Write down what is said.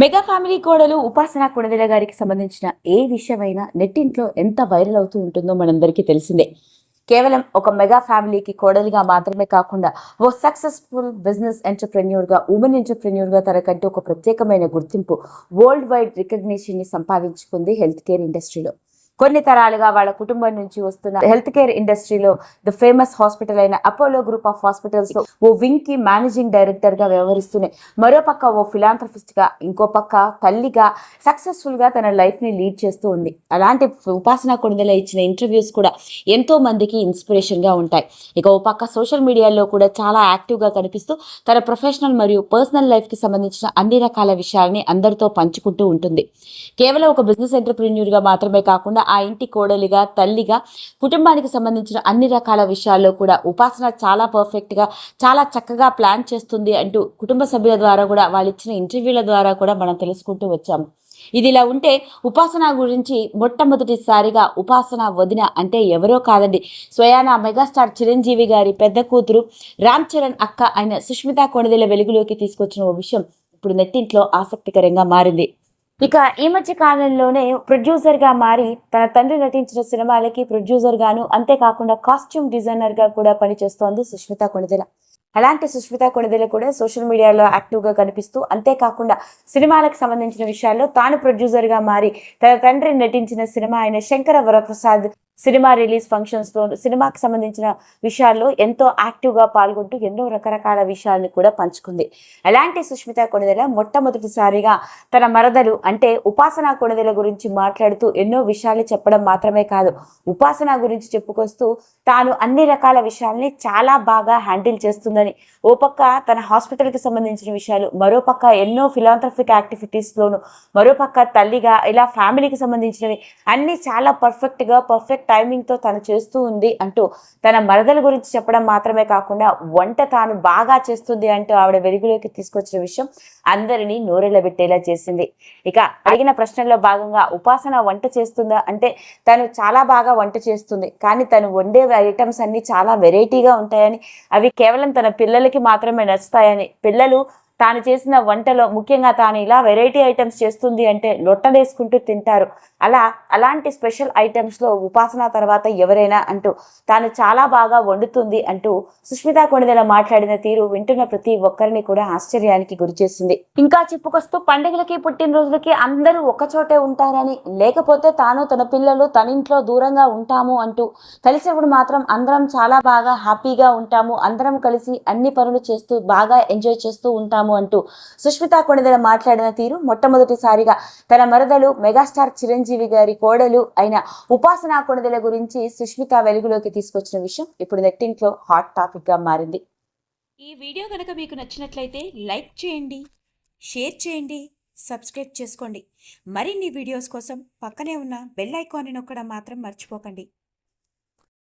Mega family కోడలు ఉపాసన కొణిదెల గారికి సంబంధించిన ఏ విషయమైనా నెట్టింట్లో ఎంత వైరల్ అవుతూ ఉంటుందో మనందరికీ తెలిసిందే. కేవలం ఒక మెగా ఫ్యామిలీకి కోడలిగా మాత్రమే కాకుండా ఓ సక్సెస్ఫుల్ బిజినెస్ ఎంటర్‌ప్రెన్యూర్ గా, ఉమెన్ ఎంటర్‌ప్రెన్యూర్ గా తనకంటూ ఒక ప్రత్యేకమైన గుర్తింపు, వరల్డ్ వైడ్ రికగ్నిషన్ ని సంపాదించుకుంది హెల్త్ కేర్ ఇండస్ట్రీలో. కొన్ని తరాలుగా వాళ్ళ కుటుంబం నుంచి వస్తున్న హెల్త్ కేర్ ఇండస్ట్రీలో ద ఫేమస్ హాస్పిటల్ అయిన అపోలో గ్రూప్ ఆఫ్ హాస్పిటల్స్ లో ఓ వింగ్ కి మేనేజింగ్ డైరెక్టర్ గా వ్యవహరిస్తూనే, మరో పక్క ఓ ఫిలాంథ్రఫిస్ట్ గా, ఇంకో పక్క తల్లిగా సక్సెస్ఫుల్ గా తన లైఫ్ ని లీడ్ చేస్తూ ఉంది. అలాంటి ఉపాసన కొణిదెల ఇచ్చిన ఇంటర్వ్యూస్ కూడా ఎంతో మందికి ఇన్స్పిరేషన్ గా ఉంటాయి. ఇక ఓ పక్క సోషల్ మీడియాలో కూడా చాలా యాక్టివ్ గా కనిపిస్తూ తన ప్రొఫెషనల్ మరియు పర్సనల్ లైఫ్ కి సంబంధించిన అన్ని రకాల విషయాల్ని అందరితో పంచుకుంటూ ఉంటుంది. కేవలం ఒక బిజినెస్ ఎంటర్‌ప్రెన్యూర్ గా మాత్రమే కాకుండా ఆ ఇంటి కోడలిగా, తల్లిగా, కుటుంబానికి సంబంధించిన అన్ని రకాల విషయాల్లో కూడా ఉపాసన చాలా పర్ఫెక్ట్ గా, చాలా చక్కగా ప్లాన్ చేస్తుంది అంటూ కుటుంబ సభ్యుల ద్వారా కూడా, వాళ్ళు ఇచ్చిన ఇంటర్వ్యూల ద్వారా కూడా మనం తెలుసుకుంటూ వచ్చాము. ఇదిలా ఉంటే ఉపాసన గురించి మొట్టమొదటిసారిగా ఉపాసన వదిన అంటే ఎవరో కాదండి, స్వయానా మెగాస్టార్ చిరంజీవి గారి పెద్ద కూతురు రామ్ చరణ్ అక్క అయిన సుష్మిత కొణిదెల వెలుగులోకి తీసుకొచ్చిన ఓ విషయం ఇప్పుడు నెట్టింట్లో ఆసక్తికరంగా మారింది. ఇక ఈ మధ్య కాలంలోనే ప్రొడ్యూసర్ గా మారి తన తండ్రి నటించిన సినిమాలకి ప్రొడ్యూసర్ గాను, అంతేకాకుండా కాస్ట్యూమ్ డిజైనర్ గా కూడా పనిచేస్తోంది సుష్మిత కొణిదెల. అలాంటి సుష్మిత కొణిదెల కూడా సోషల్ మీడియాలో యాక్టివ్ గా కనిపిస్తూ, అంతేకాకుండా సినిమాలకు సంబంధించిన విషయాల్లో తాను ప్రొడ్యూసర్ గా మారి తన తండ్రి నటించిన సినిమా అయిన Shankara Varaprasad cinema release functions లో, సినిమాకి సంబంధించిన విషయాల్లో ఎంతో యాక్టివ్ గా పాల్గొంటూ ఎన్నో రకరకాల విషయాలను కూడా పంచుకుంది. అలాంటి సుష్మిత కొణిదెల మొట్టమొదటిసారిగా తన మరదలు అంటే ఉపాసన కొణిదెల గురించి మాట్లాడుతూ ఎన్నో విషయాలు చెప్పడం మాత్రమే కాదు, ఉపాసన గురించి చెప్పుకొస్తూ తాను అన్ని రకాల విషయాల్ని చాలా బాగా హ్యాండిల్ చేస్తుందని, ఓ పక్క తన హాస్పిటల్ కి సంబంధించిన విషయాలు, మరో పక్క ఎన్నో ఫిలాంథ్రఫిక్ యాక్టివిటీస్ లోను, మరో పక్క తల్లిగా ఇలా ఫ్యామిలీకి సంబంధించినవి అన్ని చాలా పర్ఫెక్ట్ టైమింగ్ తో తను చేస్తూ ఉంది అంటూ తన మరదల గురించి చెప్పడం మాత్రమే కాకుండా వంట తాను బాగా చేస్తుంది అంటూ ఆవిడ వెలుగులోకి తీసుకొచ్చిన విషయం అందరినీ నోరెళ్ళబెట్టేలా చేసింది. ఇక అడిగిన ప్రశ్నల్లో భాగంగా ఉపాసన వంట చేస్తుందా అంటే తను చాలా బాగా వంట చేస్తుంది, కానీ తను వండే ఐటమ్స్ అన్ని చాలా వెరైటీగా ఉంటాయని, అవి కేవలం తన పిల్లలకి మాత్రమే నచ్చుతాయని, పిల్లలు తాను చేసిన వంటలో ముఖ్యంగా తాను ఇలా వెరైటీ ఐటమ్స్ చేస్తుంది అంటే లొట్టలేసుకుంటూ తింటారు, అలాంటి స్పెషల్ ఐటమ్స్ లో ఉపాసన తర్వాత ఎవరైనా అంటూ తాను చాలా బాగా వండుతుంది అంటూ సుష్మిత కొణిదెల మాట్లాడిన తీరు వింటున్న ప్రతి ఒక్కరిని కూడా ఆశ్చర్యానికి గురి చేసింది. ఇంకా చెప్పుకొస్తూ పండుగలకి, పుట్టినరోజులకి అందరూ ఒకచోటే ఉంటారని, లేకపోతే తాను తన పిల్లలు తన ఇంట్లో దూరంగా ఉంటాము అంటూ, కలిసినప్పుడు మాత్రం అందరం చాలా బాగా హ్యాపీగా ఉంటాము, అందరం కలిసి అన్ని పనులు చేస్తూ బాగా ఎంజాయ్ చేస్తూ ఉంటాము అంటూ సుష్మిత కొణిదెల మాట్లాడిన తీరు మొట్టమొదటిసారిగా తన మరదలు మెగాస్టార్ చిరంజీవి గారి కోడలు అయిన ఉపాసన కొణిదెల గురించి సుష్మిత వెలుగులోకి తీసుకొచ్చిన విషయం ఇప్పుడు నెట్టింట్లో హాట్ టాపిక్ గా మారింది. ఈ వీడియో కనుక మీకు నచ్చినట్లయితే లైక్ చేయండి, షేర్ చేయండి, సబ్స్క్రైబ్ చేసుకోండి. మరిన్ని వీడియోస్ కోసం పక్కనే ఉన్న బెల్ ఐకాన్ని నొక్కడం మాత్రం మర్చిపోకండి.